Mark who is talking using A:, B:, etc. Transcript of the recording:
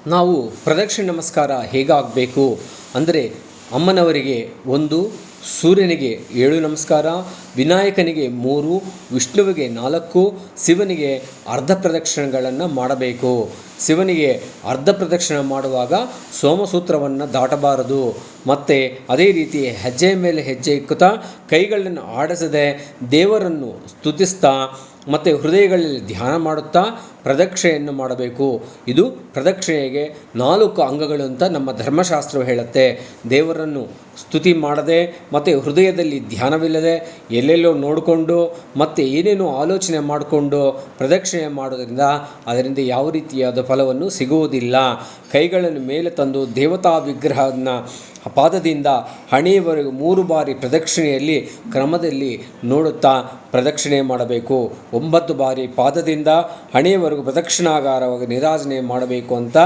A: ನಾವು ಪ್ರದಕ್ಷಿಣೆ ನಮಸ್ಕಾರ ಹೇಗಾಗಬೇಕು ಅಂದರೆ ಅಮ್ಮನವರಿಗೆ 1, ಸೂರ್ಯನಿಗೆ 7 ನಮಸ್ಕಾರ, ವಿನಾಯಕನಿಗೆ 3, ವಿಷ್ಣುವಿಗೆ 4, ಶಿವನಿಗೆ ಅರ್ಧ ಪ್ರದಕ್ಷಿಣೆಗಳನ್ನು ಮಾಡಬೇಕು. ಶಿವನಿಗೆ ಅರ್ಧ ಪ್ರದಕ್ಷಿಣೆ ಮಾಡುವಾಗ ಸೋಮಸೂತ್ರವನ್ನು ದಾಟಬಾರದು. ಮತ್ತು ಅದೇ ರೀತಿ ಹೆಜ್ಜೆಯ ಮೇಲೆ ಹೆಜ್ಜೆ ಇಕ್ಕುತ್ತಾ ಕೈಗಳನ್ನು ಆಡಿಸದೆ ದೇವರನ್ನು ಸ್ತುತಿಸ್ತಾ ಮತ್ತು ಹೃದಯಗಳಲ್ಲಿ ಧ್ಯಾನ ಮಾಡುತ್ತಾ ಪ್ರದಕ್ಷಿಣೆಯನ್ನು ಮಾಡಬೇಕು. ಇದು ಪ್ರದಕ್ಷಿಣೆಗೆ 4 ಅಂಗಗಳು ಅಂತ ನಮ್ಮ ಧರ್ಮಶಾಸ್ತ್ರವು ಹೇಳುತ್ತೆ. ದೇವರನ್ನು ಸ್ತುತಿ ಮಾಡದೆ ಮತ್ತು ಹೃದಯದಲ್ಲಿ ಧ್ಯಾನವಿಲ್ಲದೆ ಎಲ್ಲೆಲ್ಲೋ ನೋಡಿಕೊಂಡು ಮತ್ತು ಏನೇನೋ ಆಲೋಚನೆ ಮಾಡಿಕೊಂಡು ಪ್ರದಕ್ಷಿಣೆ ಮಾಡೋದರಿಂದ ಅದರಿಂದ ಯಾವ ರೀತಿಯಾದ ಫಲವನ್ನು ಸಿಗುವುದಿಲ್ಲ. ಕೈಗಳನ್ನು ಮೇಲೆ ತಂದು ದೇವತಾ ವಿಗ್ರಹವನ್ನು ಪಾದದಿಂದ ಹಣೆಯವರೆಗೂ 3 ಬಾರಿ ಪ್ರದಕ್ಷಿಣೆಯಲ್ಲಿ ಕ್ರಮದಲ್ಲಿ ನೋಡುತ್ತಾ ಪ್ರದಕ್ಷಿಣೆ ಮಾಡಬೇಕು. 9 ಬಾರಿ ಪಾದದಿಂದ ಹಣೆಯವರೆಗೂ ಪ್ರದಕ್ಷಿಣಾಕಾರವಾಗಿ ನೀರಾಜನೆ ಮಾಡಬೇಕು ಅಂತ